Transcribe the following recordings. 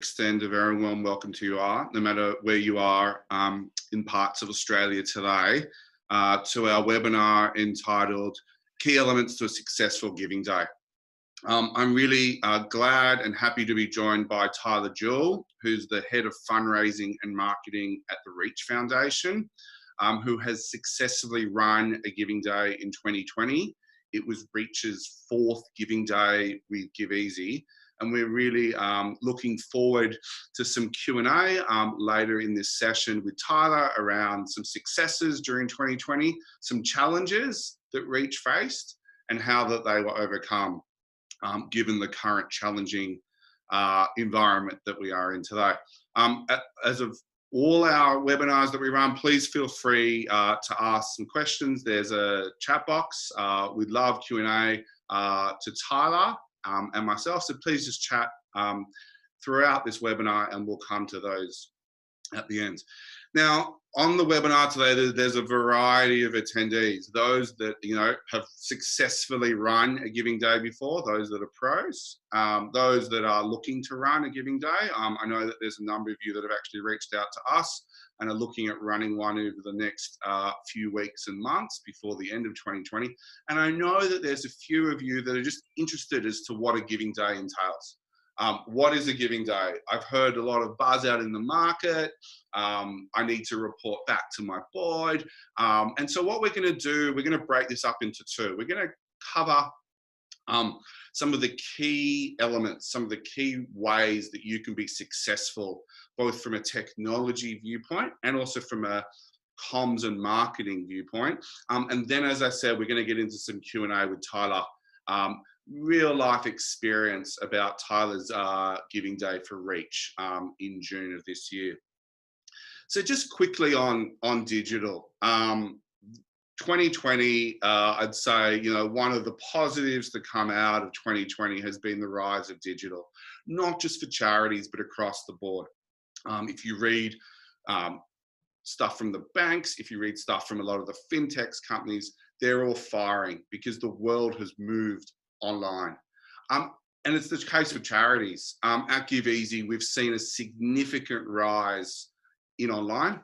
Extend a very warm welcome to you all, no matter where you are in parts of Australia today, to our webinar entitled Key Elements to a Successful Giving Day. I'm really glad and happy to be joined by Tyler Juel, who's the Head of Fundraising and Marketing at the Reach Foundation, who has successfully run a Giving Day in 2020. It was Reach's 4th Giving Day with Give Easy. And we're really looking forward to some Q&A later in this session with Tyler around some successes during 2020, some challenges that Reach faced, and how that they were overcome, given the current challenging environment that we are in today. As of all our webinars that we run, please feel free to ask some questions. There's a chat box. We'd love Q&A to Tyler and myself, so please just chat throughout this webinar and we'll come to those at the end. Now, on the webinar today, there's a variety of attendees, those that have successfully run a Giving Day before, those that are pros, those that are looking to run a Giving Day. I know that there's a number of you that have actually reached out to us and are looking at running one over the next few weeks and months before the end of 2020. And I know that there's a few of you that are just interested as to what a Giving Day entails. What is a Giving Day? I've heard a lot of buzz out in the market. I need to report back to my board. And so what we're going to do, we're going to break this up into two. We're going to cover some of the key elements, some of the key ways that you can be successful, both from a technology viewpoint and also from a comms and marketing viewpoint. And then, as I said, we're going to get into some Q&A with Tyler. Real life experience about Tyler's Giving Day for Reach in June of this year. So just quickly on digital. 2020, I'd say, one of the positives to come out of 2020 has been the rise of digital, not just for charities, but across the board. If you read stuff from the banks, if you read stuff from a lot of the fintechs companies, they're all firing because the world has moved online. And it's the case for charities. At Give Easy, we've seen a significant rise in online,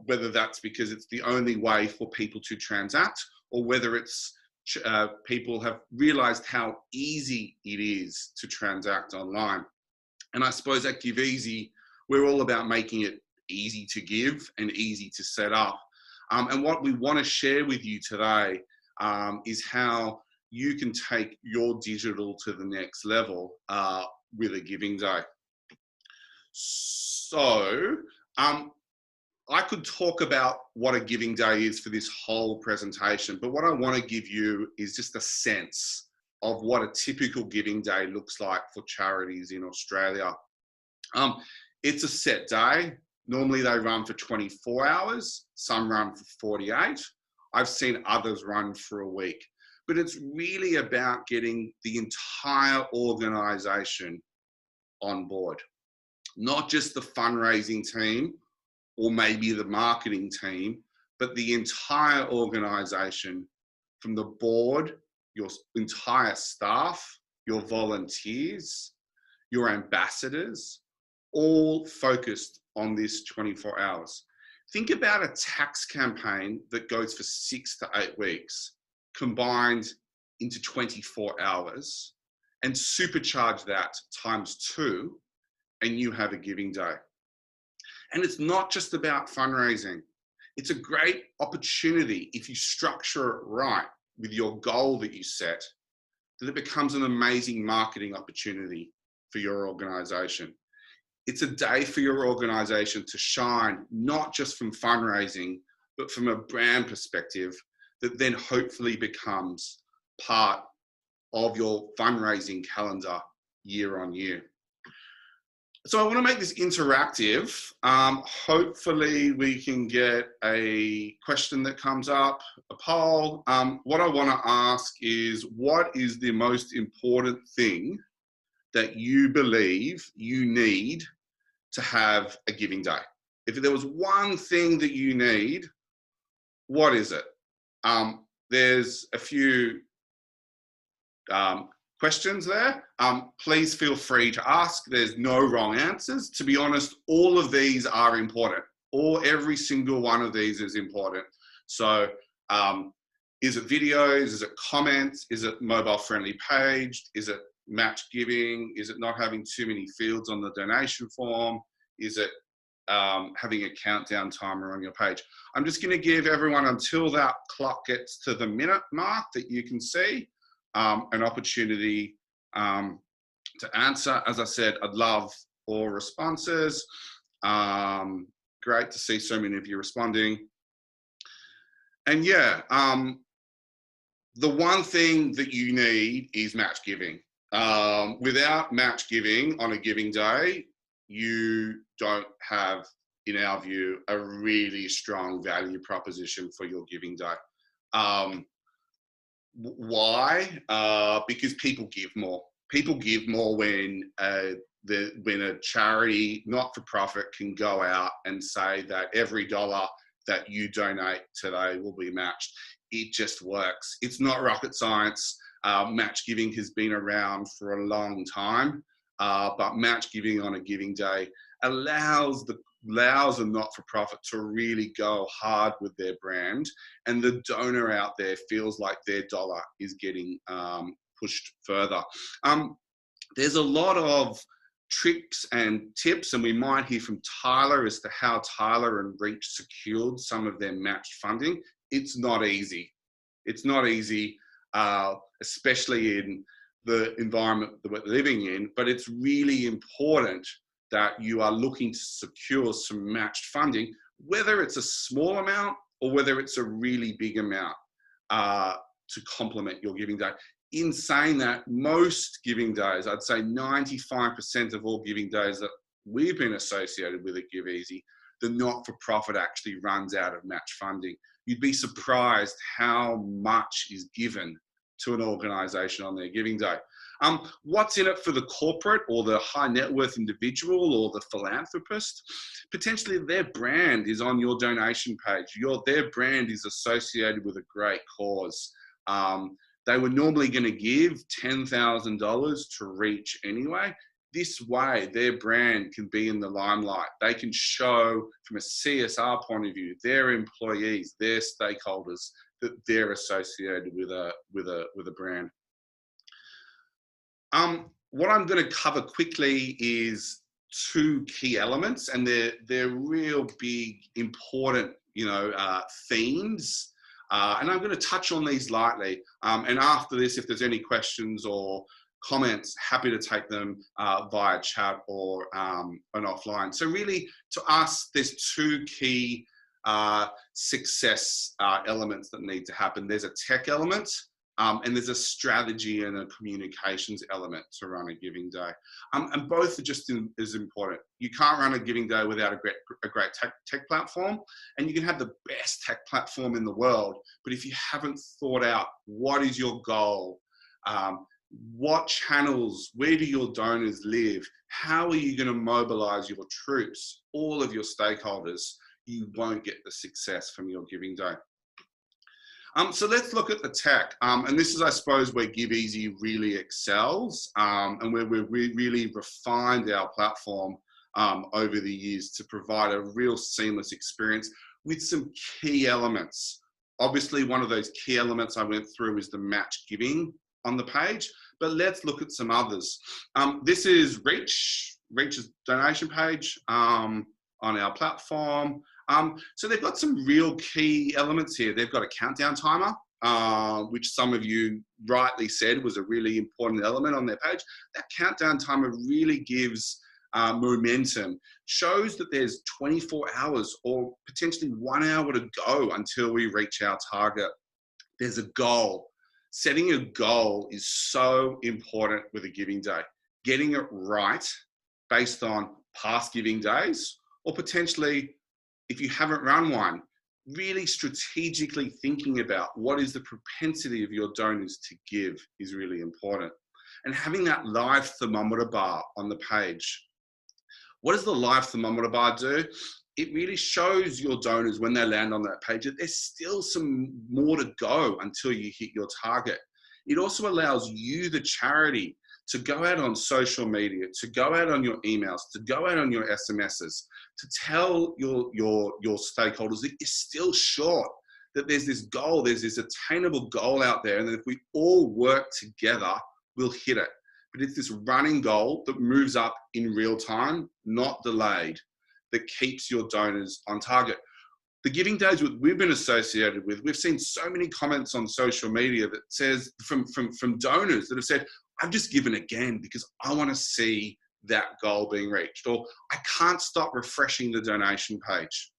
whether that's because it's the only way for people to transact, or whether it's people have realized how easy it is to transact online. And I suppose at Give Easy, we're all about making it easy to give and easy to set up. And what we want to share with you today is how you can take your digital to the next level with a Giving Day. So I could talk about what a Giving Day is for this whole presentation, but what I want to give you is just a sense of what a typical Giving Day looks like for charities in Australia. It's a set day. Normally they run for 24 hours. Some run for 48. I've seen others run for a week. But it's really about getting the entire organisation on board, not just the fundraising team or maybe the marketing team, but the entire organisation, from the board, your entire staff, your volunteers, your ambassadors, all focused on this 24 hours. Think about a tax campaign that goes for 6 to 8 weeks, combined into 24 hours, and supercharge that ×2, and you have a Giving Day. And it's not just about fundraising. It's a great opportunity, if you structure it right with your goal that you set, that it becomes an amazing marketing opportunity for your organisation. It's a day for your organisation to shine, not just from fundraising, but from a brand perspective, that then hopefully becomes part of your fundraising calendar year on year. So I want to make this interactive. Hopefully we can get a question that comes up, a poll. What I want to ask is, what is the most important thing that you believe you need to have a Giving Day? If there was one thing that you need, what is it? There's a few questions there, please feel free to ask. There's no wrong answers. To be honest, all of these are important. Every single one of these is important. So is it videos? Is it comments? Is it mobile friendly page? Is it match giving? Is it not having too many fields on the donation form? Is it having a countdown timer on your page? I'm just going to give everyone, until that clock gets to the minute mark that you can see, an opportunity to answer. As I said, I'd love all responses. Great to see so many of you responding. And yeah, the one thing that you need is match giving. Without match giving on a giving day, you don't have, in our view, a really strong value proposition for your giving day. Why? Because people give more. People give more when a charity, not-for-profit, can go out and say that every dollar that you donate today will be matched. It just works. It's not rocket science. Match giving has been around for a long time, but match giving on a giving day allows a not-for-profit to really go hard with their brand, and the donor out there feels like their dollar is getting pushed further. There's a lot of tricks and tips, and we might hear from Tyler as to how Tyler and Reach secured some of their matched funding. It's not easy. It's not easy, especially in the environment that we're living in, but it's really important that you are looking to secure some matched funding, whether it's a small amount or whether it's a really big amount, to complement your giving day. In saying that, most giving days, I'd say 95% of all giving days that we've been associated with at Give Easy, the not-for-profit actually runs out of match funding. You'd be surprised how much is given to an organisation on their giving day. What's in it for the corporate or the high net worth individual or the philanthropist? Potentially their brand is on your donation page. Their brand is associated with a great cause. They were normally going to give $10,000 to Reach anyway. This way, their brand can be in the limelight. They can show, from a CSR point of view, their employees, their stakeholders, that they're associated with a brand. What I'm going to cover quickly is two key elements, and they're real big, important, themes. And I'm going to touch on these lightly. And after this, if there's any questions or comments, happy to take them via chat or an offline. So really, to us, there's two key success elements that need to happen. There's a tech element, and there's a strategy and a communications element to run a giving day. And both are just as important. You can't run a giving day without a great tech platform, and you can have the best tech platform in the world, but if you haven't thought out what is your goal, what channels, where do your donors live, how are you going to mobilize your troops, all of your stakeholders, you won't get the success from your giving day. So let's look at the tech. And this is, I suppose, where Give Easy really excels, and where we've really refined our platform over the years to provide a real seamless experience with some key elements. Obviously, one of those key elements I went through is the match giving on the page, but let's look at some others. This is Reach's donation page on our platform. So they've got some real key elements here. They've got a countdown timer, which some of you rightly said was a really important element on their page. That countdown timer really gives momentum, shows that there's 24 hours or potentially 1 hour to go until we reach our target. There's a goal. Setting a goal is so important with a giving day. Getting it right based on past giving days, or potentially, if you haven't run one, really strategically thinking about what is the propensity of your donors to give is really important. And having that live thermometer bar on the page. What does the live thermometer bar do? It really shows your donors when they land on that page that there's still some more to go until you hit your target. It also allows you, the charity, to go out on social media, to go out on your emails, to go out on your SMSs, to tell your stakeholders that you're still short, that there's this goal, there's this attainable goal out there, and that if we all work together, we'll hit it. But it's this running goal that moves up in real time, not delayed, that keeps your donors on target. The giving days we've been associated with, we've seen so many comments on social media that says from donors that have said, I've just given again because I want to see that goal being reached, or I can't stop refreshing the donation page.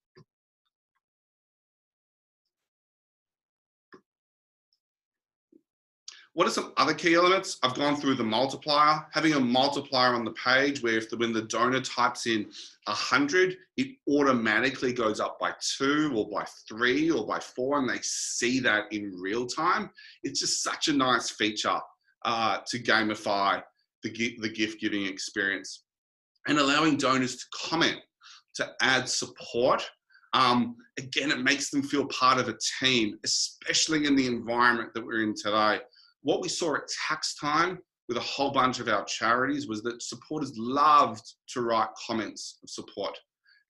What are some other key elements? I've gone through the multiplier. Having a multiplier on the page where when the donor types in 100, it automatically goes up by 2 or by 3 or by 4, and they see that in real time. It's just such a nice feature to gamify the gift giving experience. And allowing donors to comment, to add support. Again, it makes them feel part of a team, especially in the environment that we're in today. What we saw at tax time with a whole bunch of our charities was that supporters loved to write comments of support.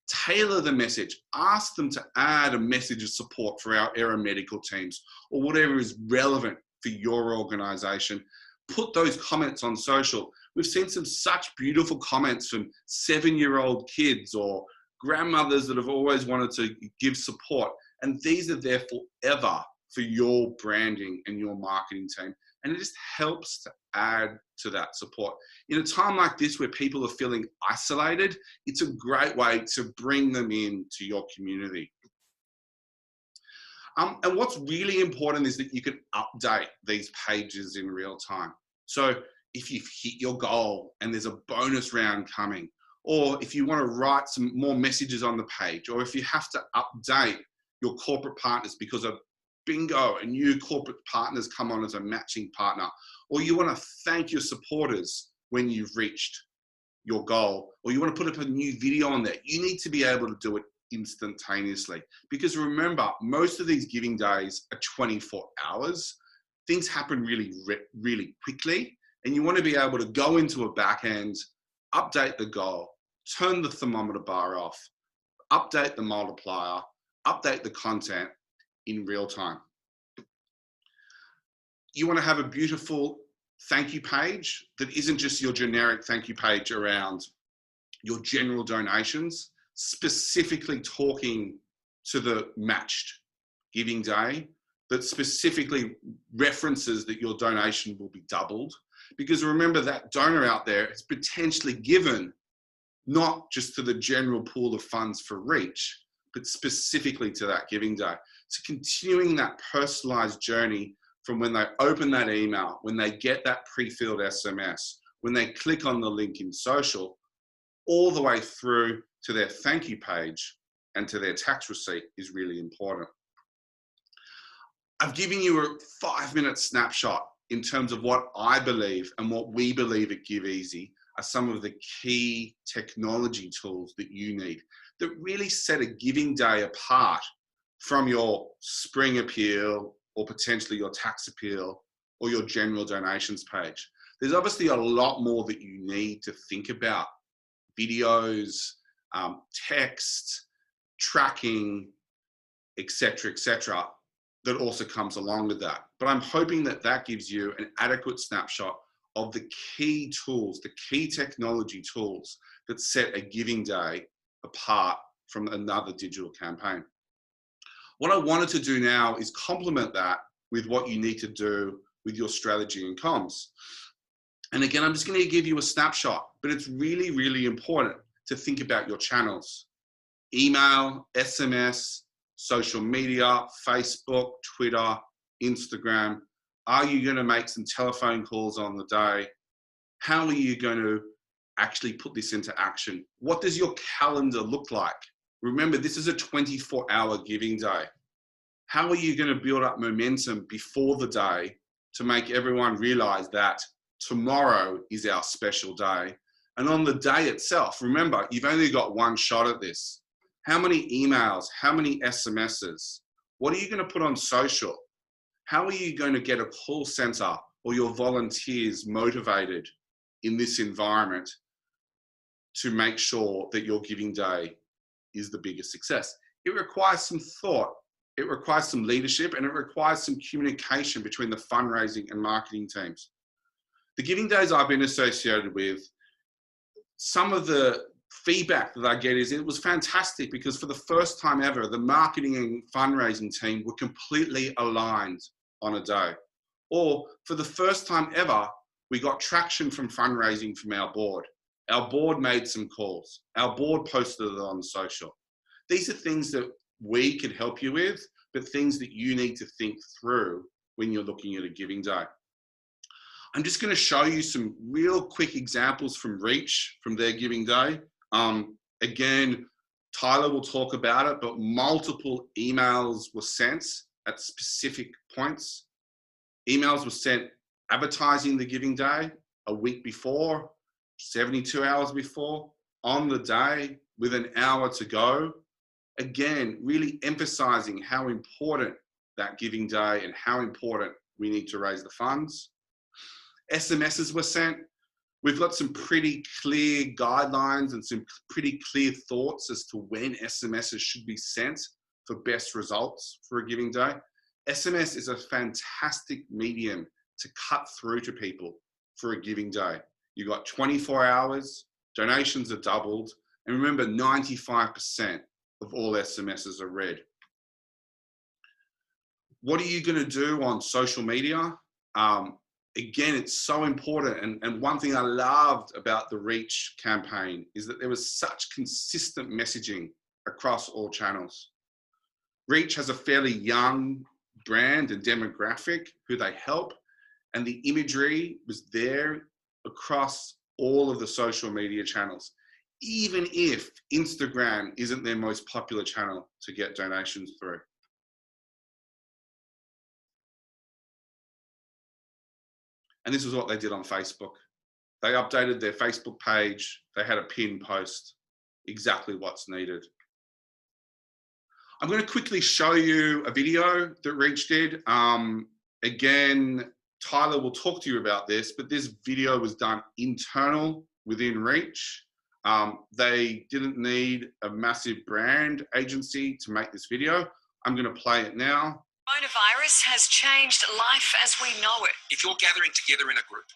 Tailor the message. Ask them to add a message of support for our aeromedical teams or whatever is relevant for your organisation. Put those comments on social. We've seen some such beautiful comments from 7-year-old kids or grandmothers that have always wanted to give support. And these are there forever for your branding and your marketing team. And it just helps to add to that support. In a time like this where people are feeling isolated, it's a great way to bring them into your community. And what's really important is that you can update these pages in real time. So if you've hit your goal and there's a bonus round coming, or if you want to write some more messages on the page, or if you have to update your corporate partners because of bingo, and new corporate partners come on as a matching partner, or you want to thank your supporters when you've reached your goal, or you want to put up a new video on there, you need to be able to do it instantaneously. Because remember, most of these giving days are 24 hours. Things happen really quickly, and you want to be able to go into a back end, update the goal, turn the thermometer bar off, update the multiplier, update the content in real time. You want to have a beautiful thank you page that isn't just your generic thank you page around your general donations, specifically talking to the matched giving day, that specifically references that your donation will be doubled. Because remember, that donor out there is potentially given not just to the general pool of funds for reach, but specifically to that giving day. So continuing that personalized journey from when they open that email, when they get that pre-filled SMS, when they click on the link in social, all the way through to their thank you page and to their tax receipt is really important. I've given you a 5-minute snapshot in terms of what I believe and what we believe at GiveEasy are some of the key technology tools that you need that really set a giving day apart from your spring appeal or potentially your tax appeal or your general donations page. There's obviously a lot more that you need to think about. Videos, text, tracking, etc., that also comes along with that. But I'm hoping that that gives you an adequate snapshot of the key tools, the key technology tools that set a giving day apart from another digital campaign. What I wanted to do now is complement that with what you need to do with your strategy and comms. And again, I'm just going to give you a snapshot, but it's really, really important to think about your channels. Email, SMS, social media, Facebook, Twitter, Instagram. Are you going to make some telephone calls on the day? How are you going to actually put this into action? What does your calendar look like? Remember, this is a 24-hour giving day. How are you going to build up momentum before the day to make everyone realize that tomorrow is our special day? And on the day itself, remember, you've only got one shot at this. How many emails? How many SMSs? What are you going to put on social? How are you going to get a call center or your volunteers motivated in this environment to make sure that your giving day is the biggest success? It requires some thought, it requires some leadership, and it requires some communication between the fundraising and marketing teams. The giving days I've been associated with, some of the feedback that I get is it was fantastic because for the first time ever, the marketing and fundraising team were completely aligned on a day. Or for the first time ever, we got traction from fundraising from our board. Our board made some calls. Our board posted it on social. These are things that we could help you with, but things that you need to think through when you're looking at a giving day. I'm just going to show you some real quick examples from Reach, from their giving day. Again, Tyler will talk about it, but multiple emails were sent at specific points. Emails were sent advertising the giving day a week before, 72 hours before, on the day, with an hour to go. Again, really emphasizing how important that giving day and how important we need to raise the funds. SMSs were sent. We've got some pretty clear guidelines and some pretty clear thoughts as to when SMSs should be sent for best results for a giving day. SMS is a fantastic medium to cut through to people for a giving day. You've got 24 hours, donations are doubled, and remember, 95% of all SMSs are read. What are you going to do on social media? Again, it's so important. And one thing I loved about the Reach campaign is that there was such consistent messaging across all channels. Reach has a fairly young brand and demographic who they help, and the imagery was there across all of the social media channels, even if Instagram isn't their most popular channel to get donations through. And this is what they did on Facebook. They updated their Facebook page. They had a pinned post, exactly what's needed. I'm going to quickly show you a video that Reach did. Again, Tyler will talk to you about this, but this video was done internal within Reach. They didn't need a massive brand agency to make this video. I'm going to play it now. Coronavirus has changed life as we know it. If you're gathering together in a group,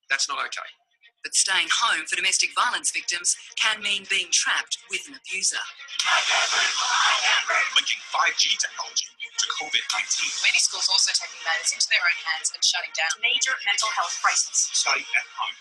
that's not okay. But staying home for domestic violence victims can mean being trapped with an abuser. Linking 5G technology to COVID-19. Many schools also taking matters into their own hands and shutting down. Major mental health crisis. Stay at home.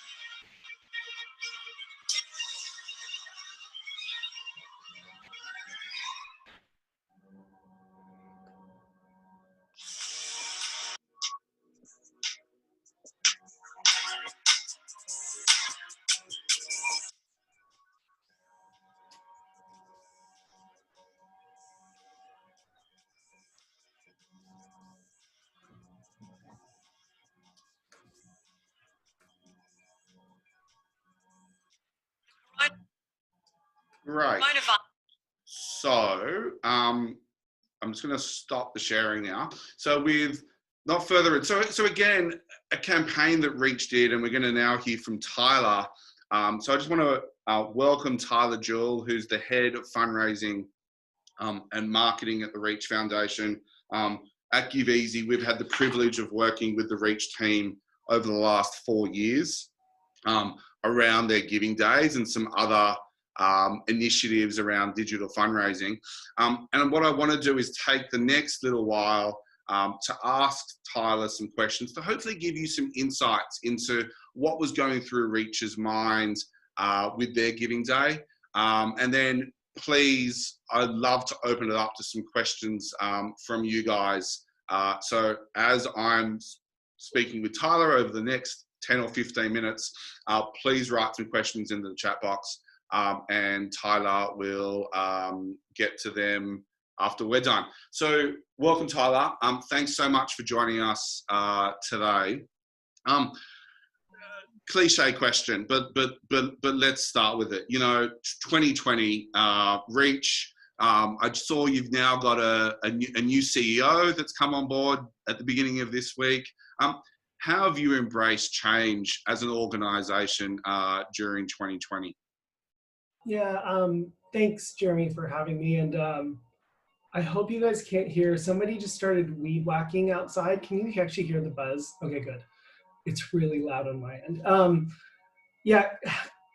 Right. So I'm just going to stop the sharing now. So with not further ado, so again, a campaign that Reach did, and we're going to now hear from Tyler. So I just want to welcome Tyler Juel, who's the head of fundraising and marketing at the Reach Foundation. At Give Easy, we've had the privilege of working with the Reach team over the last 4 years around their giving days and some other initiatives around digital fundraising. And what I want to do is take the next little while to ask Tyler some questions to hopefully give you some insights into what was going through Reach's mind with their giving day. And then please, I'd love to open it up to some questions from you guys. So as I'm speaking with Tyler over the next 10 or 15 minutes, please write some questions into the chat box. And Tyler will get to them after we're done. So welcome, Tyler. Thanks so much for joining us today. Cliche question, but let's start with it. You know, 2020, Reach. I saw you've now got a new CEO that's come on board at the beginning of this week. how have you embraced change as an organization during 2020? Yeah, thanks, Jeremy, for having me. And I hope you guys can't hear. Somebody just started weed whacking outside. Can you actually hear the buzz? Okay, good. It's really loud on my end. Yeah,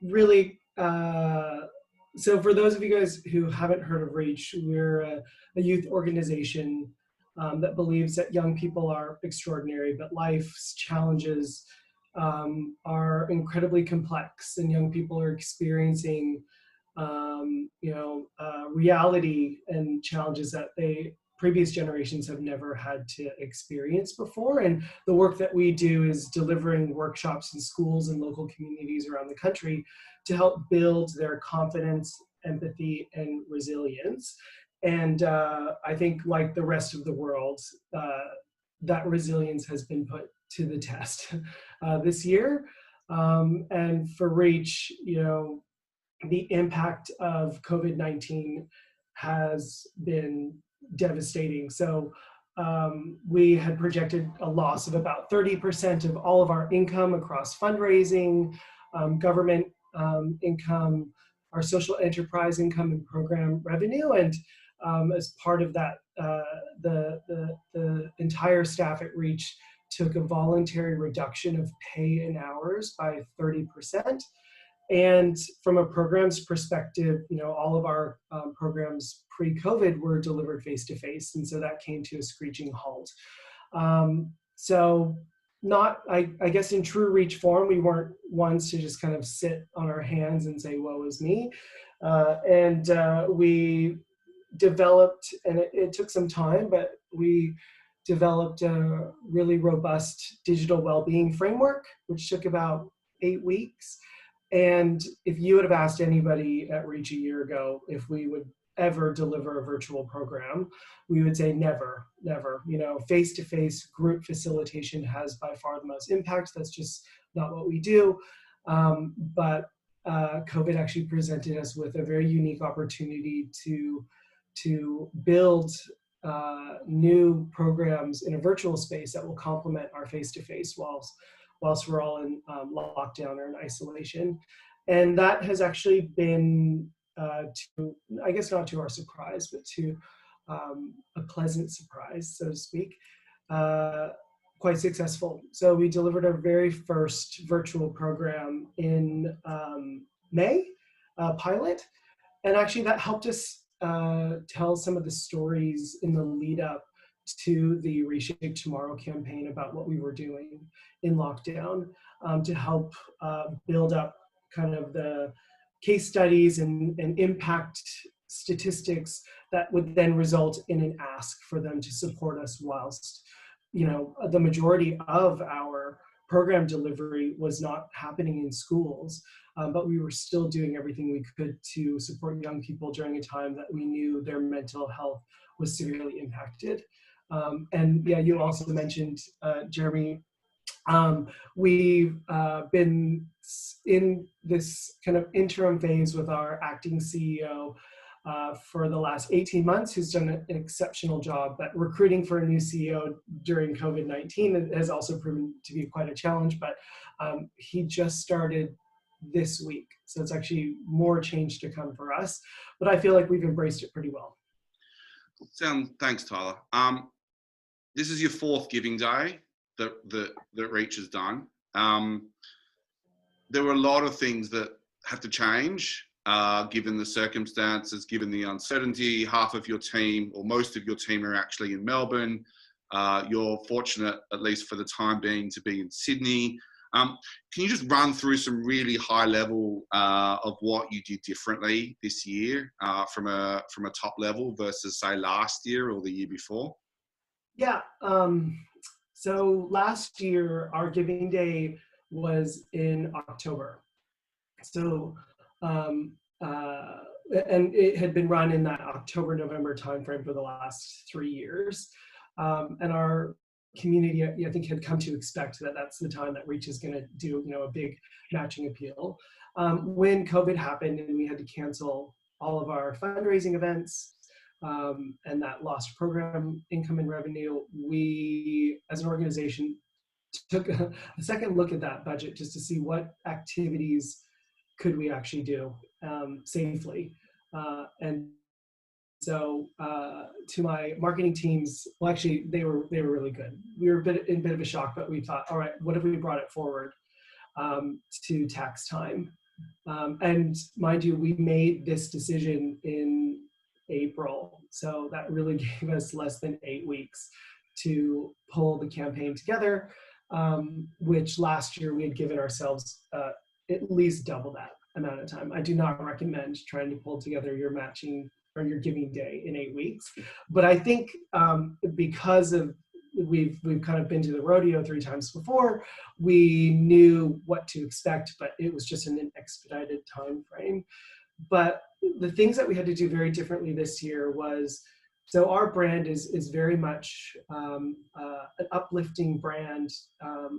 really. So for those of you guys who haven't heard of Reach, we're a youth organization that believes that young people are extraordinary, but life's challenges are incredibly complex, and young people are experiencing, reality and challenges that previous generations have never had to experience before. And the work that we do is delivering workshops in schools and local communities around the country to help build their confidence, empathy, and resilience. And I think, like the rest of the world, that resilience has been put to the test this year. And for Reach, the impact of COVID-19 has been devastating. So we had projected a loss of about 30% of all of our income across fundraising, government income, our social enterprise income, and program revenue. And as part of that, the entire staff at Reach took a voluntary reduction of pay and hours by 30%. And from a programs perspective, all of our programs pre-COVID were delivered face-to-face. And so that came to a screeching halt. So not, I guess in true Reach form, we weren't ones to just kind of sit on our hands and say, woe is me. We developed, and it took some time, but we developed a really robust digital well-being framework, which took about 8 weeks. And if you would have asked anybody at Reach a year ago if we would ever deliver a virtual program, we would say never, never. Face-to-face group facilitation has by far the most impact. That's just not what we do. But COVID actually presented us with a very unique opportunity to build new programs in a virtual space that will complement our face-to-face whilst we're all in lockdown or in isolation. And that has actually been, I guess not to our surprise, but to a pleasant surprise, so to speak, quite successful. So we delivered our very first virtual program in May, pilot. And actually that helped us tell some of the stories in the lead up to the Reshape Tomorrow campaign about what we were doing in lockdown, to help build up kind of the case studies and impact statistics that would then result in an ask for them to support us whilst, the majority of our program delivery was not happening in schools, but we were still doing everything we could to support young people during a time that we knew their mental health was severely impacted. And yeah, you also mentioned, Jeremy, we've been in this kind of interim phase with our acting CEO for the last 18 months, who's done an exceptional job. But recruiting for a new CEO during COVID-19 has also proven to be quite a challenge, but he just started this week. So it's actually more change to come for us, but I feel like we've embraced it pretty well. Thanks, Tyler. This is your 4th Giving Day that Reach has done. There were a lot of things that have to change, given the circumstances, given the uncertainty. Half of your team, or most of your team, are actually in Melbourne. You're fortunate, at least for the time being, to be in Sydney. Can you just run through some really high level of what you did differently this year from a top level versus, say, last year or the year before? Yeah. So last year, our Giving Day was in October. So, and it had been run in that October-November timeframe for the last 3 years. And our community, I think, had come to expect that that's the time that Reach is going to do, a big matching appeal. When COVID happened and we had to cancel all of our fundraising events, and that lost program income and revenue, we, as an organization, took a second look at that budget just to see what activities could we actually do safely. And so to my marketing teams, well, actually they were really good. We were in a bit of a shock, but we thought, all right, what if we brought it forward to tax time? And mind you, we made this decision in April, so that really gave us less than 8 weeks to pull the campaign together, which last year we had given ourselves at least double that amount of time. I do not recommend trying to pull together your matching or your giving day in 8 weeks, but I think because of we've kind of been to the rodeo 3 times before, we knew what to expect, but it was just in an expedited time frame. But the things that we had to do very differently this year was, so our brand is very much an uplifting brand,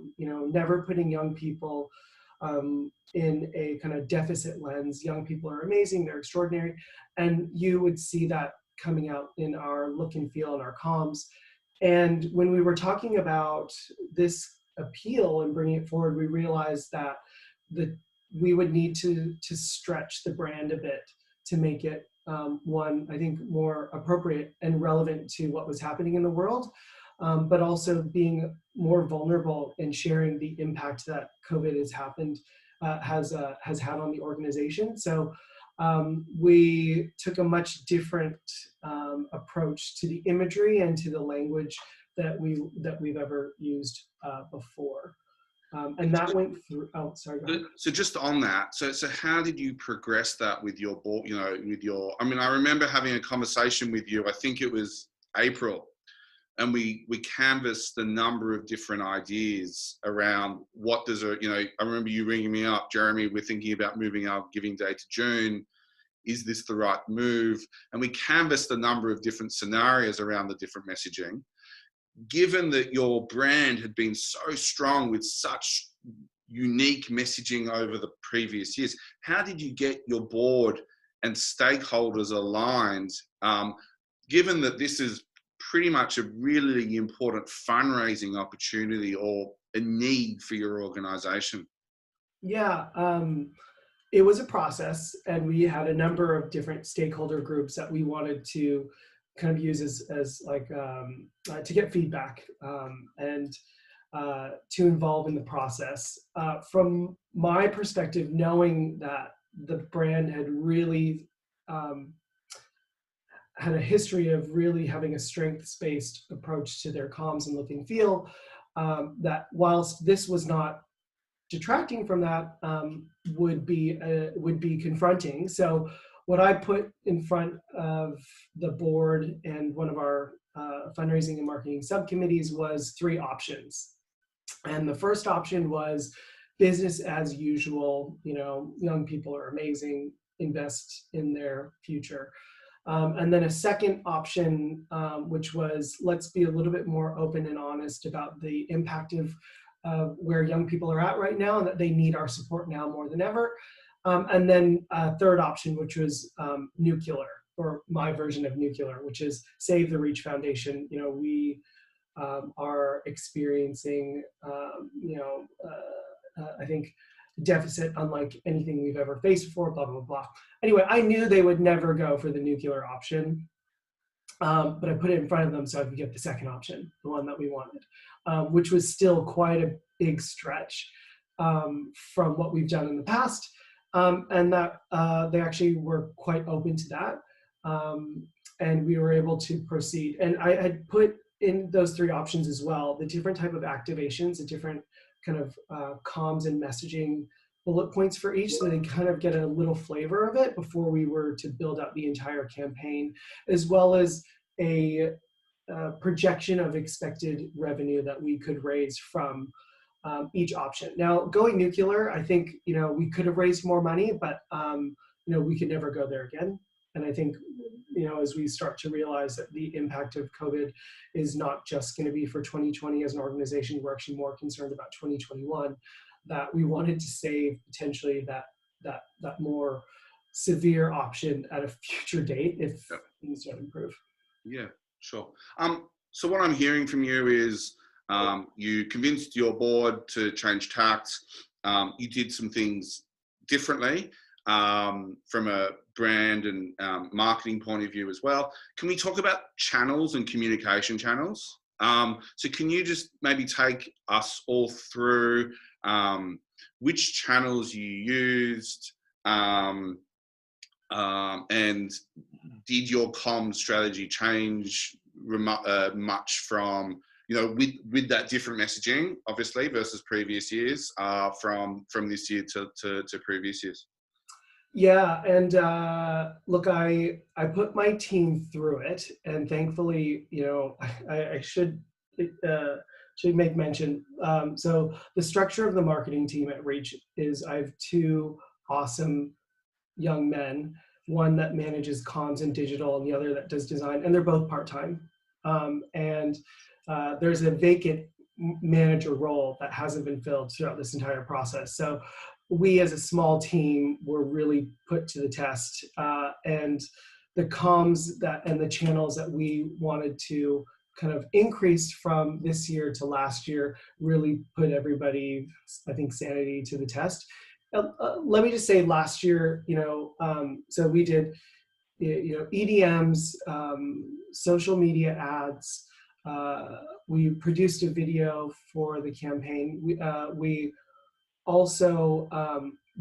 never putting young people in a kind of deficit lens. Young people are amazing, they're extraordinary. And you would see that coming out in our look and feel and our comms. And when we were talking about this appeal and bringing it forward, we realized that we would need to stretch the brand a bit to make it one, I think, more appropriate and relevant to what was happening in the world, but also being more vulnerable and sharing the impact that COVID has had on the organization. So we took a much different approach to the imagery and to the language that we've ever used before. And that went through. Oh, sorry. So just on that, so how did you progress that with your board? I mean, I remember having a conversation with you. I think it was April, and we canvassed the number of different ideas around what does I remember you ringing me up, Jeremy. We're thinking about moving our giving day to June. Is this the right move? And we canvassed a number of different scenarios around the different messaging. Given that your brand had been so strong with such unique messaging over the previous years, how did you get your board and stakeholders aligned, given that this is pretty much a really important fundraising opportunity or a need for your organization? Yeah, it was a process, and we had a number of different stakeholder groups that we wanted to kind of use as like to get feedback and to involve in the process. From my perspective, knowing that the brand had really had a history of really having a strengths-based approach to their comms and look and feel, that whilst this was not detracting from that, would be confronting. So what I put in front of the board and one of our fundraising and marketing subcommittees was 3 options. And the first option was business as usual. Young people are amazing, invest in their future. And then a second option, which was, let's be a little bit more open and honest about the impact of where young people are at right now, and that they need our support now more than ever. And then a third option, which was nuclear, or my version of nuclear, which is Save the Reach Foundation. We are experiencing, I think, deficit unlike anything we've ever faced before, blah, blah, blah. Anyway, I knew they would never go for the nuclear option, but I put it in front of them so I could get the second option, the one that we wanted, which was still quite a big stretch from what we've done in the past. And that they actually were quite open to that. And we were able to proceed. And I had put in those 3 options as well, the different type of activations, the different kind of comms and messaging bullet points for each, so they kind of get a little flavor of it before we were to build out the entire campaign, as well as a projection of expected revenue that we could raise from each option. Now, going nuclear, I think, we could have raised more money, but, we could never go there again. And I think, as we start to realize that the impact of COVID is not just going to be for 2020 as an organization, we're actually more concerned about 2021, that we wanted to save potentially that more severe option at a future date if things don't improve. Yeah, sure. So what I'm hearing from you is You convinced your board to change tax. You did some things differently from a brand and marketing point of view as well. Can we talk about channels and communication channels? So can you just maybe take us all through which channels you used, and did your comm strategy change much from, you know, with that different messaging, obviously, versus previous years, from this year to previous years? Yeah, and look, I put my team through it, and thankfully, you know, I should make mention. So the structure of the marketing team at Reach is I have two awesome young men, one that manages comms and digital, and the other that does design, and they're both part-time. And there's a vacant manager role that hasn't been filled throughout this entire process. So we as a small team were really put to the test, and the comms and the channels that we wanted to kind of increase from this year to last year really put everybody, I think, sanity to the test. Let me just say, last year, you know, so we did, you know, EDMs, social media ads. We produced a video for the campaign. We also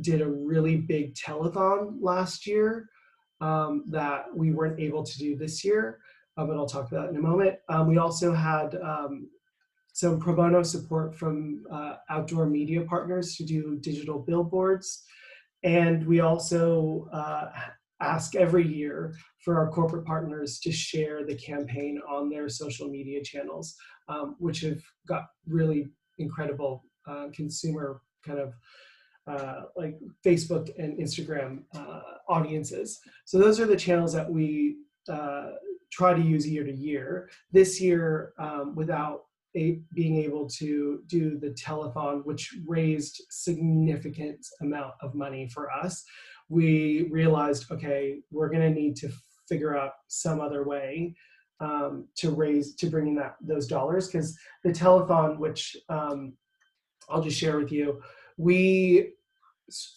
did a really big telethon last year that we weren't able to do this year, but I'll talk about that in a moment. We also had some pro bono support from outdoor media partners to do digital billboards. And we also ask every year for our corporate partners to share the campaign on their social media channels, which have got really incredible consumer kind of like Facebook and Instagram audiences. So those are the channels that we try to use year to year. This year, without being able to do the telethon, which raised significant amount of money for us, we realized, okay, we're going to need to figure out some other way to bring in those dollars, because the telethon, which I'll just share with you,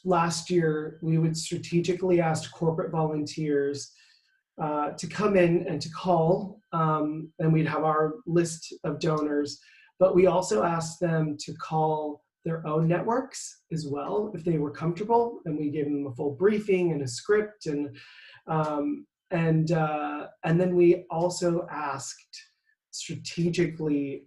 last year we would strategically ask corporate volunteers to come in and to call, and we'd have our list of donors, but we also asked them to call their own networks as well if they were comfortable, and we gave them a full briefing and a script, and then we also asked strategically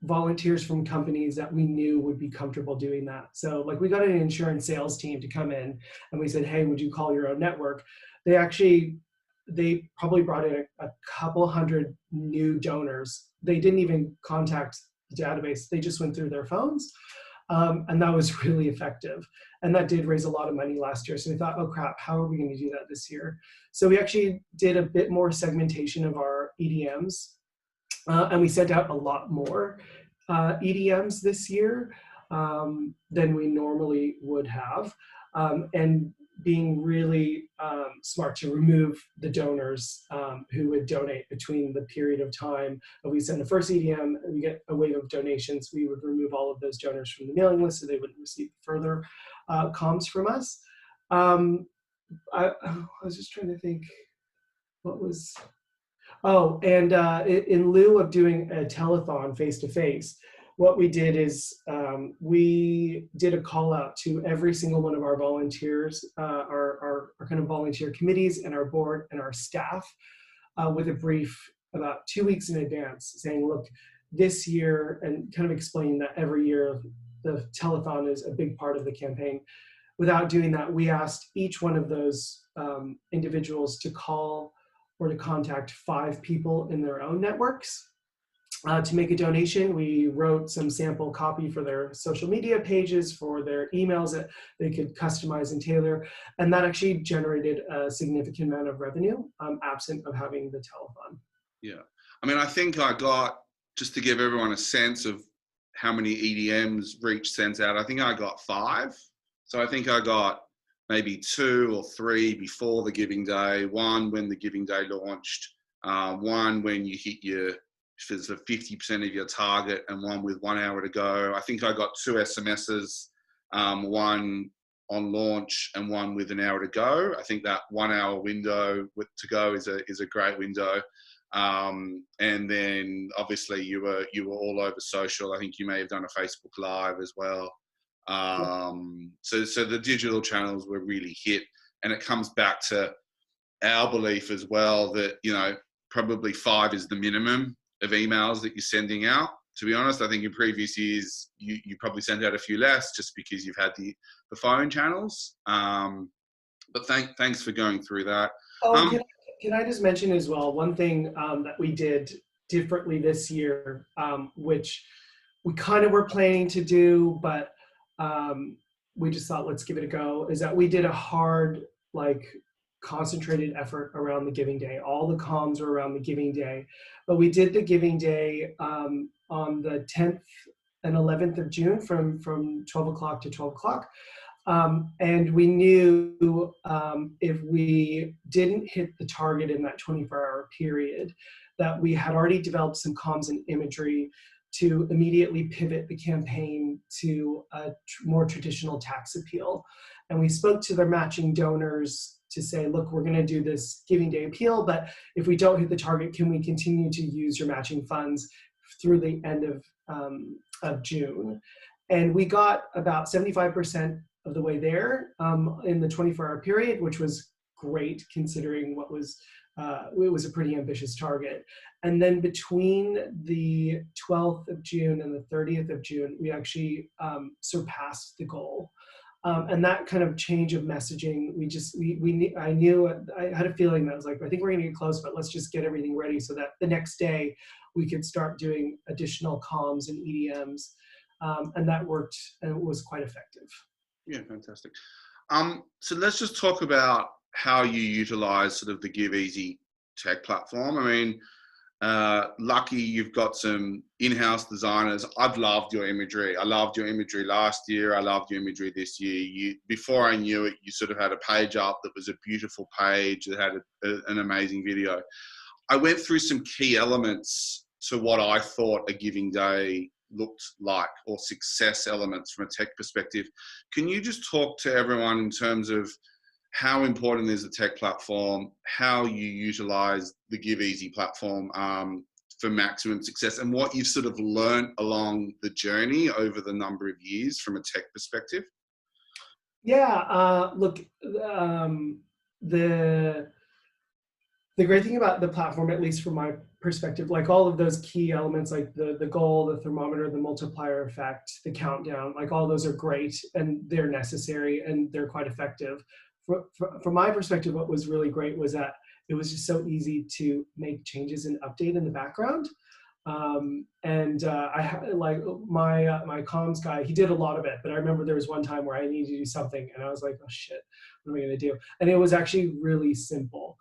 volunteers from companies that we knew would be comfortable doing that. So like, we got an insurance sales team to come in, and we said, hey, would you call your own network? They probably brought in a couple hundred new donors. They didn't even contact the database. They just went through their phones. And that was really effective. And that did raise a lot of money last year. So we thought, oh crap, how are we going to do that this year? So we actually did a bit more segmentation of our EDMs. And we sent out a lot more EDMs this year than we normally would have. And being really smart to remove the donors who would donate between the period of time that we send the first EDM and we get a wave of donations. We would remove all of those donors from the mailing list so they wouldn't receive further comms from us. I was just trying to think what was... Oh, and in lieu of doing a telethon face-to-face, what we did is we did a call out to every single one of our volunteers, our kind of volunteer committees and our board and our staff with a brief about 2 weeks in advance saying, look, this year, and kind of explaining that every year the telethon is a big part of the campaign. Without doing that, we asked each one of those individuals to call or to contact 5 people in their own networks to make a donation. We wrote some sample copy for their social media pages, for their emails that they could customize and tailor. And that actually generated a significant amount of revenue, absent of having the telethon. Yeah. I mean, I think I got, just to give everyone a sense of how many EDMs Reach sent out, I think I got 5. So I think I got maybe 2 or 3 before the giving day, 1 when the giving day launched, 1 when you hit your if it's a 50% of your target and one with 1 hour to go. I think I got 2 SMSs, one on launch and one with an hour to go. I think that 1 hour window to go is a great window. And then obviously you were all over social. I think you may have done a Facebook Live as well. So the digital channels were really hit, and it comes back to our belief as well that, you know, probably 5 is the minimum of emails that you're sending out. To be honest, I think in previous years you probably sent out a few less just because you've had the phone channels. But thanks for going through that. Can I just mention as well, one thing that we did differently this year, which we kind of were planning to do, but we just thought, let's give it a go, is that we did a hard, concentrated effort around the giving day. All the comms were around the giving day, but we did the giving day on the 10th and 11th of June from 12 o'clock to 12 o'clock. And we knew if we didn't hit the target in that 24-hour period, that we had already developed some comms and imagery to immediately pivot the campaign to a more traditional tax appeal. And we spoke to their matching donors to say, look, we're going to do this giving day appeal, but if we don't hit the target, can we continue to use your matching funds through the end of June? And we got about 75% of the way there in the 24-hour period, which was great considering what was, it was a pretty ambitious target. And then between the 12th of June and the 30th of June, we actually surpassed the goal. And that kind of change of messaging, I knew, I had a feeling that I was like, I think we're gonna get close, but let's just get everything ready so that the next day we could start doing additional comms and EDMs. And that worked, and it was quite effective. Yeah, fantastic. So let's just talk about how you utilize sort of the GiveEasy tech platform. I mean, lucky you've got some in-house designers. I've loved your imagery. I loved your imagery last year. I loved your imagery this year. Before I knew it, you sort of had a page up that was a beautiful page that had an amazing video. I went through some key elements to what I thought a giving day looked like, or success elements from a tech perspective. Can you just talk to everyone in terms of how important is the tech platform, how you utilize the GiveEasy platform for maximum success, and what you've sort of learned along the journey over the number of years from a tech perspective? Yeah, look, the great thing about the platform, at least from my perspective, like all of those key elements, like the goal, the thermometer, the multiplier effect, the countdown, like all those are great and they're necessary and they're quite effective. From my perspective, what was really great was that it was just so easy to make changes and update in the background. I had like my comms guy, he did a lot of it, but I remember there was one time where I needed to do something and I was like, oh shit, what am I going to do? And it was actually really simple.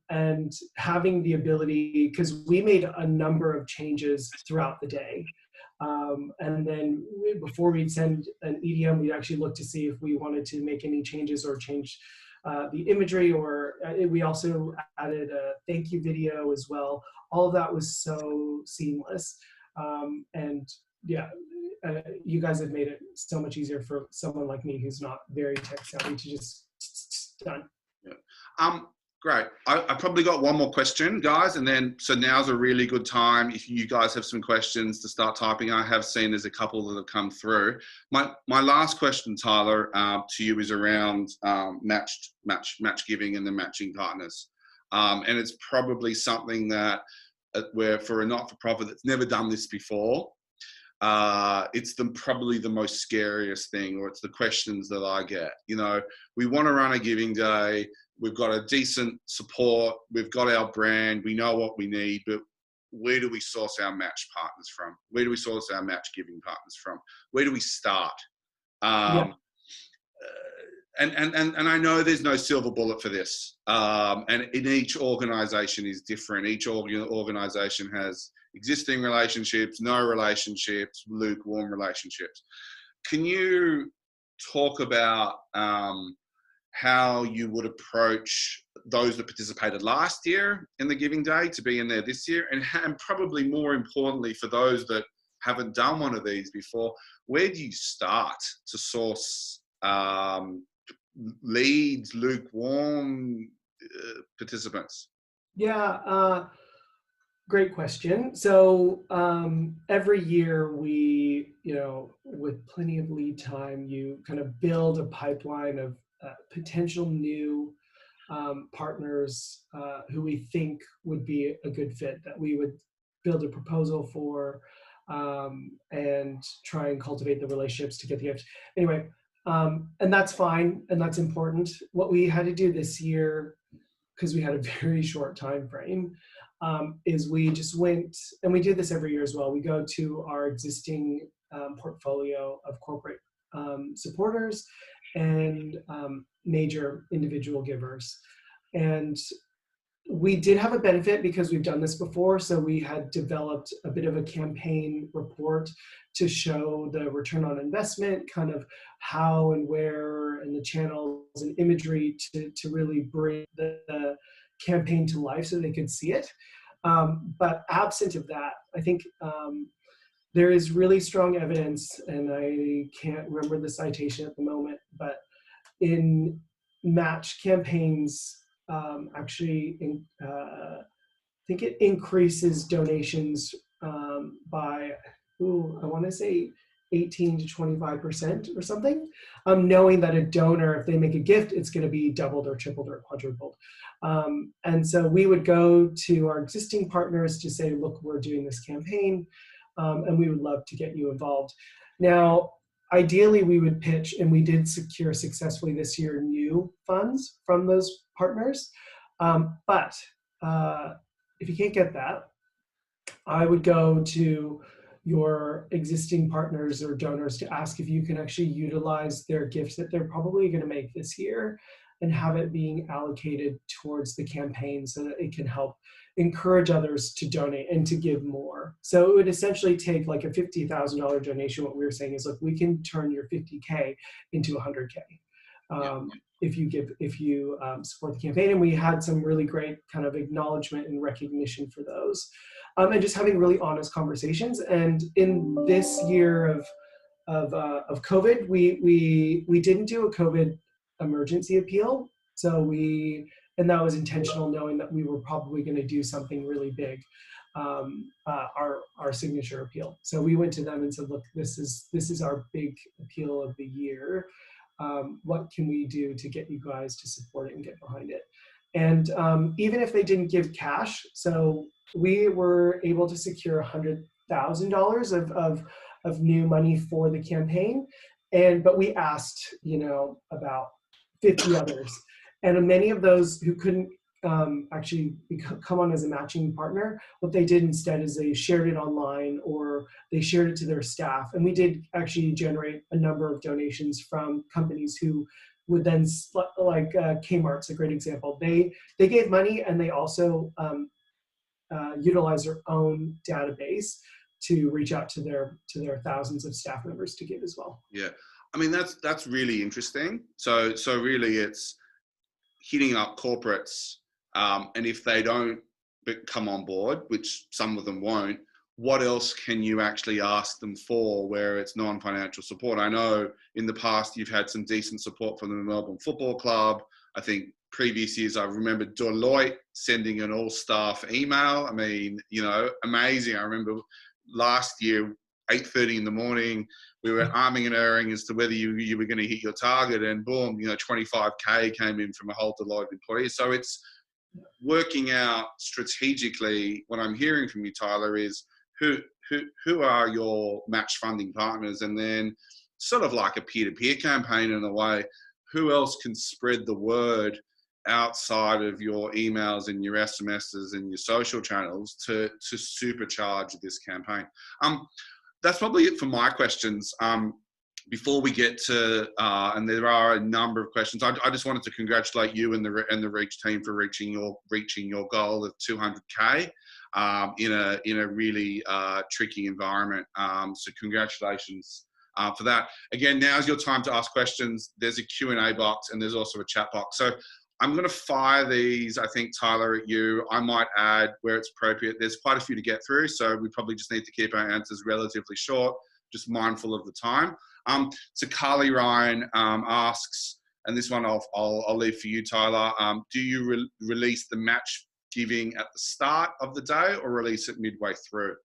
And having the ability, because we made a number of changes throughout the day. And then before we'd send an EDM, we'd actually look to see if we wanted to make any changes or change the imagery, or we also added a thank you video as well. All of that was so seamless. And yeah, you guys have made it so much easier for someone like me who's not very tech savvy to just done. Yeah. Great. I probably got one more question, guys, and then so now's a really good time if you guys have some questions to start typing. I have seen there's a couple that have come through. My last question, Tyler, to you is around match giving and the matching partners, and it's probably something that where for a not-for-profit that's never done this before, it's probably the most scariest thing, or it's the questions that I get. You know, we want to run a giving day. We've got a decent support. We've got our brand. We know what we need, but where do we source our match partners from? Where do we source our match giving partners from? Where do we start? And I know there's no silver bullet for this. And in each organization is different. Each organization has existing relationships, no relationships, lukewarm relationships. Can you talk about how you would approach those that participated last year in the Giving Day to be in there this year, and probably more importantly for those that haven't done one of these before, where do you start to source leads, lukewarm participants? Yeah, great question. So every year we, with plenty of lead time, you kind of build a pipeline of potential new partners who we think would be a good fit, that we would build a proposal for and try and cultivate the relationships to get the gift. Anyway, and that's fine and that's important. What we had to do this year, because we had a very short time frame, is we just went, and we do this every year as well. We go to our existing portfolio of corporate supporters and major individual givers. And we did have a benefit because we've done this before. So we had developed a bit of a campaign report to show the return on investment, kind of how and where, and the channels and imagery to really bring the campaign to life so they could see it. But absent of that, I think there is really strong evidence, and I can't remember the citation at the moment, but in match campaigns, actually, I think it increases donations by, I want to say 18 to 25% or something, knowing that a donor, if they make a gift, it's going to be doubled or tripled or quadrupled. And so we would go to our existing partners to say, look, we're doing this campaign, and we would love to get you involved. Now, ideally, we would pitch, and we did secure successfully this year new funds from those partners. But if you can't get that, I would go to your existing partners or donors to ask if you can actually utilize their gifts that they're probably going to make this year and have it being allocated towards the campaign so that it can help encourage others to donate and to give more. So it would essentially take like a $50,000 donation. What we were saying is, look, we can turn your 50K into 100K. If you support the campaign. And we had some really great kind of acknowledgement and recognition for those. And just having really honest conversations. And in this year of COVID, we didn't do a COVID emergency appeal. And that was intentional, knowing that we were probably going to do something really big, our signature appeal. So we went to them and said, look, this is our big appeal of the year. What can we do to get you guys to support it and get behind it? And even if they didn't give cash, so we were able to secure $100,000 of new money for the campaign. But we asked, about 50 others. And many of those who couldn't actually come on as a matching partner, what they did instead is they shared it online or they shared it to their staff. And we did actually generate a number of donations from companies who would then, like Kmart's a great example. They gave money, and they also utilized their own database to reach out to their thousands of staff members to give as well. Yeah, I mean that's really interesting. So really, it's hitting up corporates, and if they don't come on board, which some of them won't, what else can you actually ask them for where it's non-financial support? I know in the past you've had some decent support from the Melbourne Football Club. I think previous years I remember Deloitte sending an all-staff email. I mean, amazing. I remember last year, 8:30 in the morning, we were arming and erring as to whether you were going to hit your target, and boom, 25K came in from a whole Deloitte employee. So it's working out strategically. What I'm hearing from you, Tyler, is who are your match funding partners, and then sort of like a peer-to-peer campaign in a way, who else can spread the word outside of your emails and your SMSs and your social channels to supercharge this campaign. That's probably it for my questions. Before we get to, and there are a number of questions, I just wanted to congratulate you and the Reach team for reaching your goal of 200K in a really tricky environment. So congratulations for that. Again, now's your time to ask questions. There's a Q&A box and there's also a chat box. So I'm going to fire these, I think, Tyler, at you. I might add where it's appropriate. There's quite a few to get through, so we probably just need to keep our answers relatively short, just mindful of the time. So Carly Ryan asks, and this one I'll leave for you, Tyler. Do you release the match giving at the start of the day or release it midway through?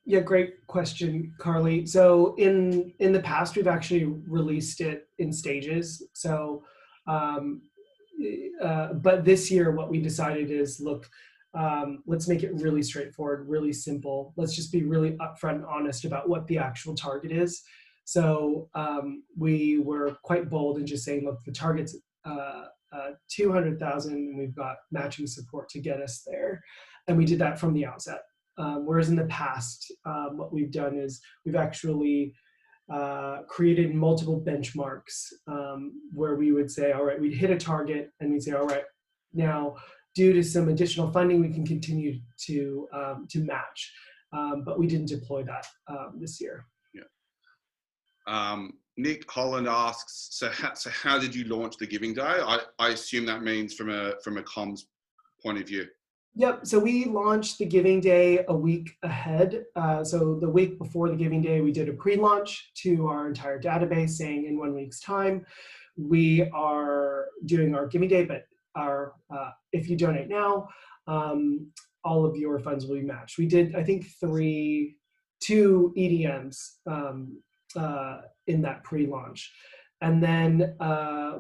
Yeah, great question, Carly. So in the past, we've actually released it in stages. So, but this year, what we decided is, look, let's make it really straightforward, really simple. Let's just be really upfront and honest about what the actual target is. So we were quite bold in just saying, look, the target's 200,000, and we've got matching support to get us there. And we did that from the outset. Whereas in the past, what we've done is we've actually created multiple benchmarks where we would say, all right, we'd hit a target and we'd say, all right, now due to some additional funding, we can continue to match. But we didn't deploy that this year. Yeah. Nick Holland asks, so how did you launch the Giving Day? I assume that means from a comms point of view. Yep. So we launched the Giving Day a week ahead. So the week before the Giving Day, we did a pre-launch to our entire database saying in 1 week's time, we are doing our Giving Day, but if you donate now, all of your funds will be matched. We did, I think, 2 EDMs in that pre-launch. And then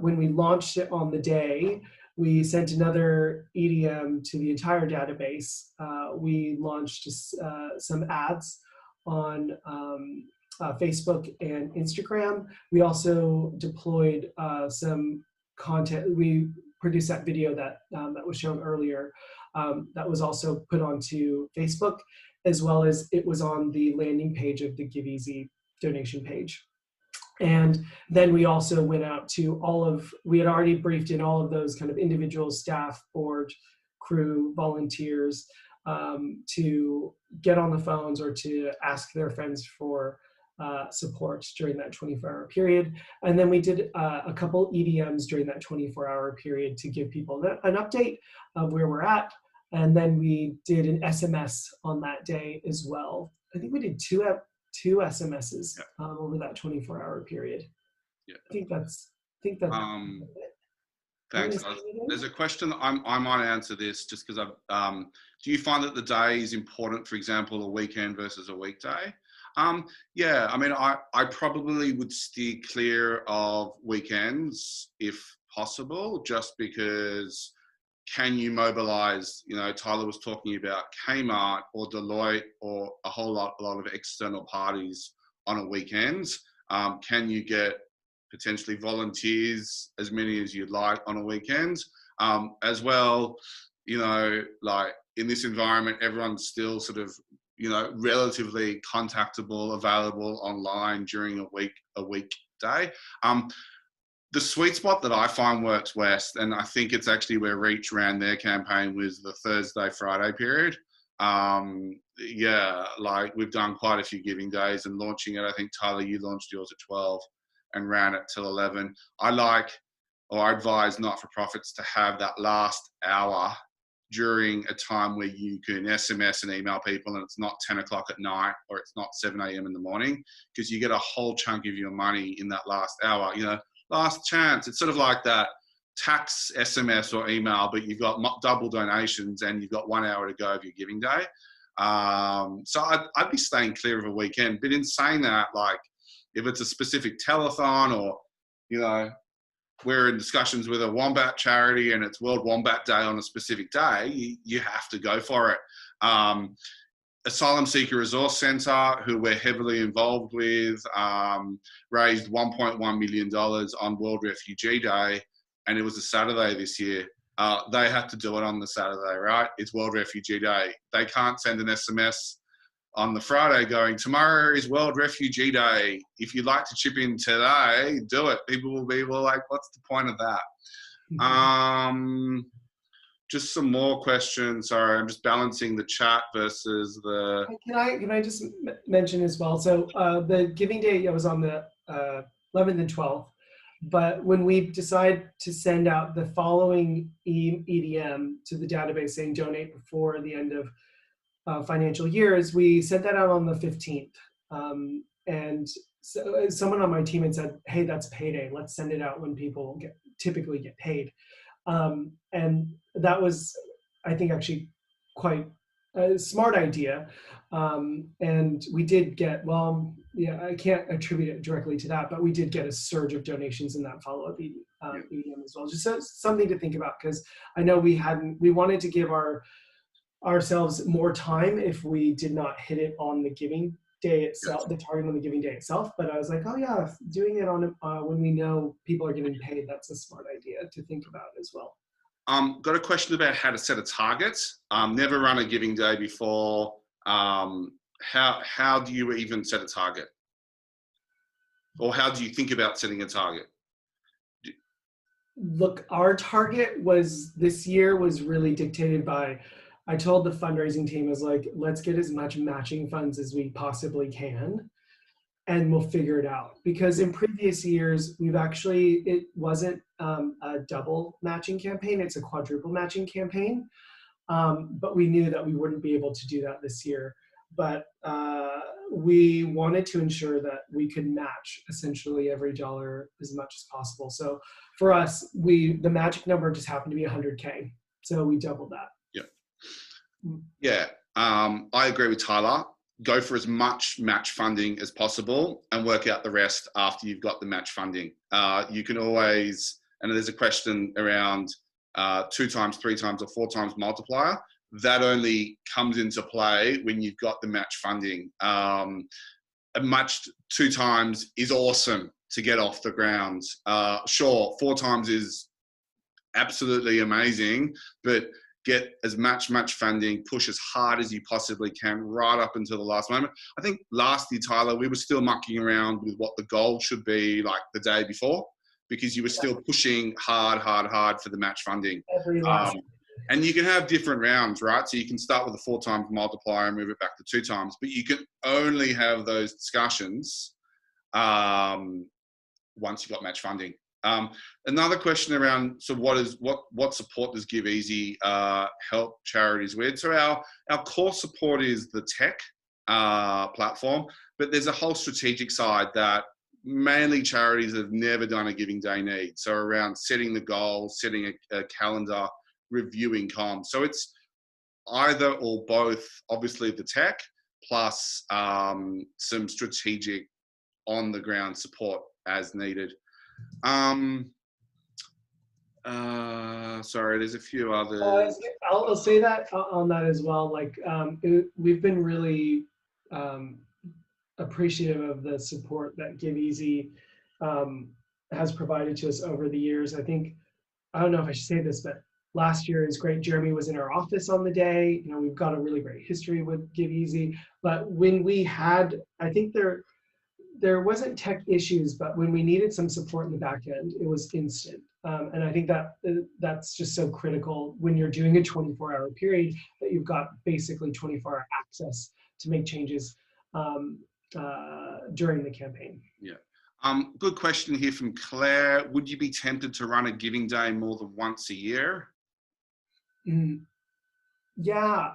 when we launched it on the day, we sent another EDM to the entire database. We launched some ads on Facebook and Instagram. We also deployed some content. We produced that video that was shown earlier. That was also put onto Facebook, as well as it was on the landing page of the Give Easy donation page. And then we also went out to we had already briefed in all of those kind of individual staff, board, crew, volunteers to get on the phones or to ask their friends for support during that 24-hour period. And then we did a couple EDMs during that 24-hour period to give people an update of where we're at. And then we did an SMS on that day as well. I think we did two SMSs over that 24-hour period. Yeah. I think that's thanks. There's a question that I might answer this just because do you find that the day is important, for example, a weekend versus a weekday? Yeah, I mean, I probably would steer clear of weekends if possible, just because can you mobilize, Tyler was talking about Kmart or Deloitte or a lot of external parties on a weekend. Can you get potentially volunteers, as many as you'd like on a weekend? As well, like in this environment, everyone's still sort of, relatively contactable, available online during a weekday. The sweet spot that I find works best, and I think it's actually where Reach ran their campaign, was the Thursday, Friday period. Yeah, like we've done quite a few Giving Days and launching it. I think, Tyler, you launched yours at 12 and ran it till 11. I advise not-for-profits to have that last hour during a time where you can SMS and email people and it's not 10 o'clock at night or it's not 7 a.m. in the morning, because you get a whole chunk of your money in that last hour. Last chance. It's sort of like that tax SMS or email, but you've got double donations and you've got 1 hour to go of your Giving Day. So I'd be staying clear of a weekend. But in saying that, like if it's a specific telethon or, we're in discussions with a Wombat charity and it's World Wombat Day on a specific day, you have to go for it. Asylum Seeker Resource Centre, who we're heavily involved with, raised $1.1 million on World Refugee Day, and it was a Saturday this year. They had to do it on the Saturday, right? It's World Refugee Day. They can't send an SMS on the Friday going, tomorrow is World Refugee Day. If you'd like to chip in today, do it. People will be like, what's the point of that? just some more questions. Sorry, I'm just balancing the chat versus the. Can I just mention as well? So the giving day, I was on the 11th and 12th, but when we decide to send out the following EDM to the database saying donate before the end of financial years, we sent that out on the 15th. And so someone on my team had said, hey, that's payday. Let's send it out when people typically get paid. And that was, I think, actually quite a smart idea. And we did get, well, yeah, I can't attribute it directly to that, but we did get a surge of donations in that follow-up EDM as well. Just something to think about, because I know we wanted to give ourselves more time if we did not hit it on the giving day itself, the target on the giving day itself. But I was like, oh yeah, doing it on when we know people are getting paid, that's a smart idea to think about as well. Got a question about how to set a target. Never run a giving day before. How do you even set a target? Or how do you think about setting a target? Look, our target this year was really dictated by, I told the fundraising team, I was like, let's get as much matching funds as we possibly can, and we'll figure it out. Because in previous years, it wasn't a double matching campaign, it's a quadruple matching campaign. But we knew that we wouldn't be able to do that this year. But we wanted to ensure that we could match essentially every dollar as much as possible. So for us, the magic number just happened to be 100K. So we doubled that. Yeah, I agree with Tyler. Go for as much match funding as possible and work out the rest after you've got the match funding. You can always, and there's a question around 2 times, 3 times, or 4 times multiplier. That only comes into play when you've got the match funding. A match 2 times is awesome to get off the ground. Sure, 4 times is absolutely amazing, but get as much funding, push as hard as you possibly can right up until the last moment. I think last year, Tyler, we were still mucking around with what the goal should be like the day before, because you were still pushing hard for the match funding. And you can have different rounds, right? So you can start with a 4 times multiplier and move it back to 2 times, but you can only have those discussions once you've got match funding. Another question around, so what support does Give Easy help charities with? So our core support is the tech platform, but there's a whole strategic side that mainly charities have never done a giving day need. So around setting the goals, setting a calendar, reviewing comms. So it's either or both, obviously the tech plus some strategic on the ground support as needed. Sorry, there's a few others. I'll say that on that as well. Like we've been really appreciative of the support that Give Easy has provided to us over the years. I think, I don't know if I should say this, but last year is great. Jeremy was in our office on the day. You know, we've got a really great history with Give Easy. But when we had, I think there wasn't tech issues, but when we needed some support in the back end, it was instant. And I think that's just so critical when you're doing a 24-hour period, that you've got basically 24-hour access to make changes during the campaign. Yeah. Good question here from Claire. Would you be tempted to run a giving day more than once a year? Yeah,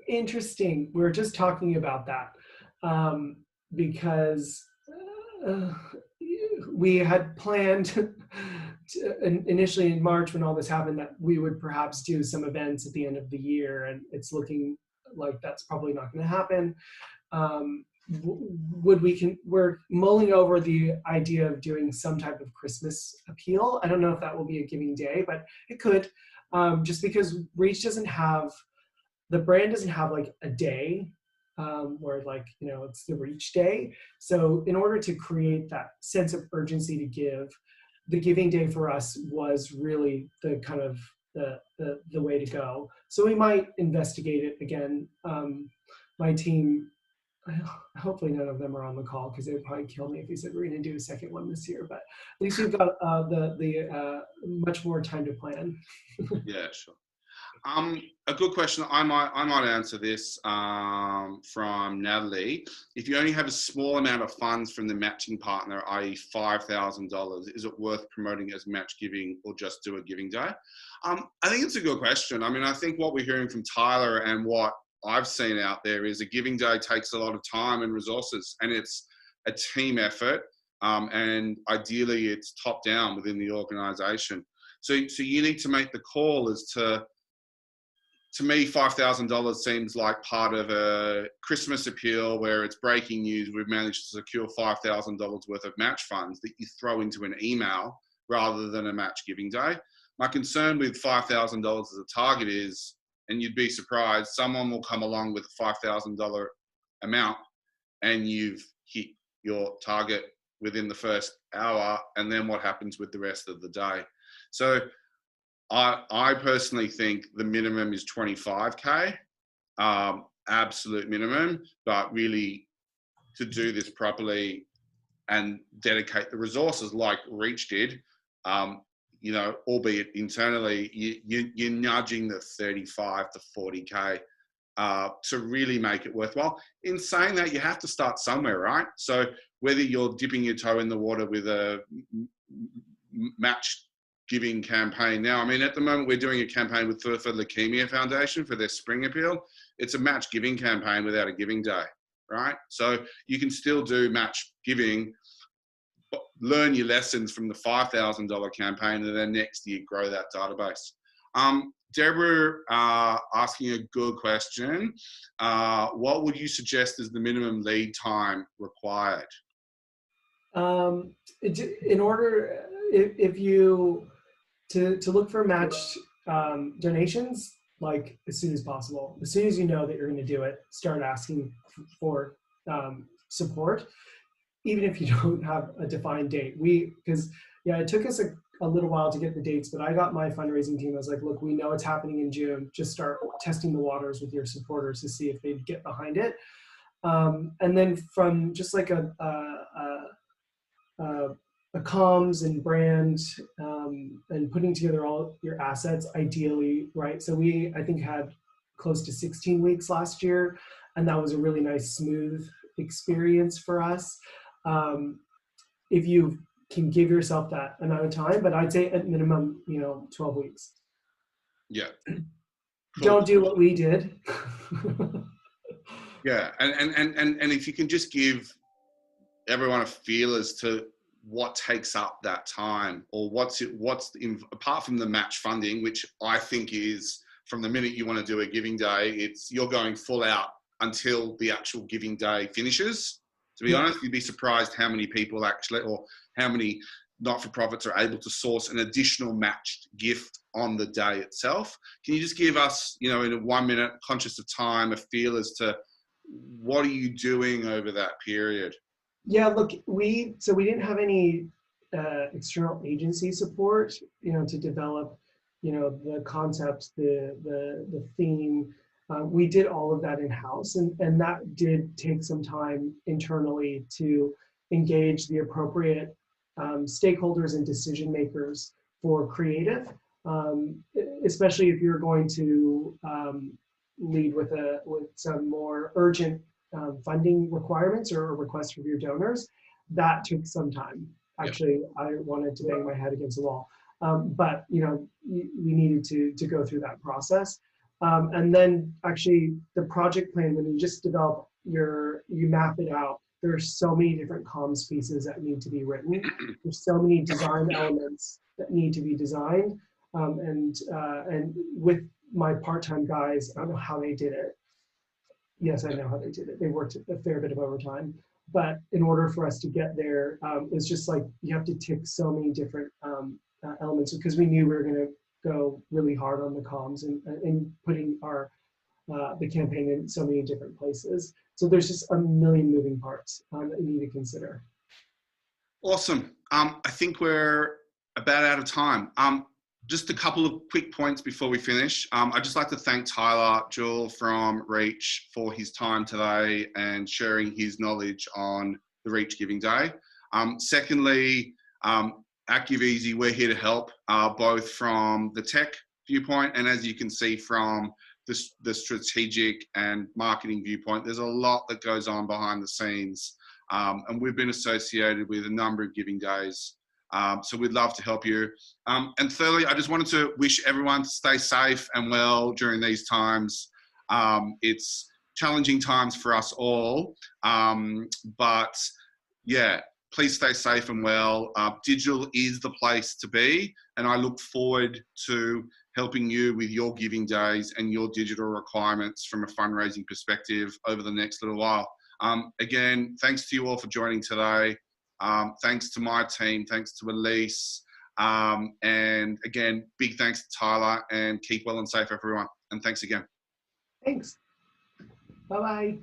interesting. We were just talking about that because we had planned initially in March, when all this happened, that we would perhaps do some events at the end of the year, and it's looking like that's probably not going to happen. We're mulling over the idea of doing some type of Christmas appeal. I don't know if that will be a giving day, but it could, just because Reach doesn't have, the brand doesn't have like a day where, like, you know, it's the Reach day. So in order to create that sense of urgency to give, the giving day for us was really the kind of the way to go. So we might investigate it again. My team, hopefully none of them are on the call, because they would probably kill me if we said we're going to do a second one this year. But at least we've got the much more time to plan. Yeah, sure. A good question. I might answer this from Natalie. If you only have a small amount of funds from the matching partner, i.e. $5,000, is it worth promoting it as match giving or just do a giving day? I think it's a good question. I mean, I think what we're hearing from Tyler and what I've seen out there is a giving day takes a lot of time and resources, and it's a team effort, and ideally it's top down within the organisation. So you need to make the call as to me, $5,000 seems like part of a Christmas appeal where it's breaking news. We've managed to secure $5,000 worth of match funds that you throw into an email rather than a match giving day. My concern with $5,000 as a target is, and you'd be surprised, someone will come along with a $5,000 amount and you've hit your target within the first hour, and then what happens with the rest of the day? So I personally think the minimum is 25K, absolute minimum, but really to do this properly and dedicate the resources like Reach did, you know, albeit internally, you're nudging the 35 to 40K to really make it worthwhile. In saying that, you have to start somewhere, right? So whether you're dipping your toe in the water with a match giving campaign now. I mean, at the moment, we're doing a campaign with the Leukemia Foundation for their spring appeal. It's a match giving campaign without a giving day, right? So you can still do match giving, learn your lessons from the $5,000 campaign, and then next year grow that database. Deborah asking a good question. What would you suggest is the minimum lead time required? In order, if you to look for matched donations, like as soon as possible. As soon as you know that you're going to do it, start asking for support, even if you don't have a defined date. Because it took us a little while to get the dates, but I got my fundraising team. I was like, look, we know it's happening in June. Just start testing the waters with your supporters to see if they'd get behind it. And then from just like a comms and brand and putting together all your assets ideally, right? So I think had close to 16 weeks last year, and that was a really nice, smooth experience for us. If you can give yourself that amount of time, but I'd say at minimum, 12 weeks. Yeah. Cool. Don't do what we did. Yeah, and if you can just give everyone a feel as to what takes up that time, or apart from the match funding, which I think is from the minute you want to do a giving day, you're going full out until the actual giving day finishes. To be honest, you'd be surprised how many people actually, or how many not-for-profits are able to source an additional matched gift on the day itself. Can you just give us, in a 1 minute, conscious of time, a feel as to what are you doing over that period? Yeah, look, we didn't have any external agency support, to develop, the concept, the theme. We did all of that in-house, and that did take some time internally to engage the appropriate stakeholders and decision makers for creative, especially if you're going to lead with some more urgent funding requirements or requests from your donors. That took some time. Actually, I wanted to bang my head against the wall, but we needed to go through that process. And then actually the project plan, when you just develop you map it out, there are so many different comms pieces that need to be written. There's so many design elements that need to be designed. And with my part-time guys, I don't know how they did it. Yes, I know how they did it. They worked a fair bit of overtime. But in order for us to get there, it's just like you have to tick so many different elements, because we knew we were going to go really hard on the comms and putting the campaign in so many different places. So there's just a million moving parts that you need to consider. Awesome. I think we're about out of time. Just a couple of quick points before we finish. I'd just like to thank Tyler Juel from Reach for his time today and sharing his knowledge on the Reach Giving Day. Secondly, at Give Easy, we're here to help, both from the tech viewpoint. And as you can see from the strategic and marketing viewpoint, there's a lot that goes on behind the scenes. And we've been associated with a number of giving days. So we'd love to help you. And thirdly, I just wanted to wish everyone to stay safe and well during these times. It's challenging times for us all, but yeah, please stay safe and well. Digital is the place to be, and I look forward to helping you with your giving days and your digital requirements from a fundraising perspective over the next little while. Again, thanks to you all for joining today. Thanks to my team, thanks to Elise, and again, big thanks to Tyler, and keep well and safe, everyone. And thanks again. Thanks. Bye-bye.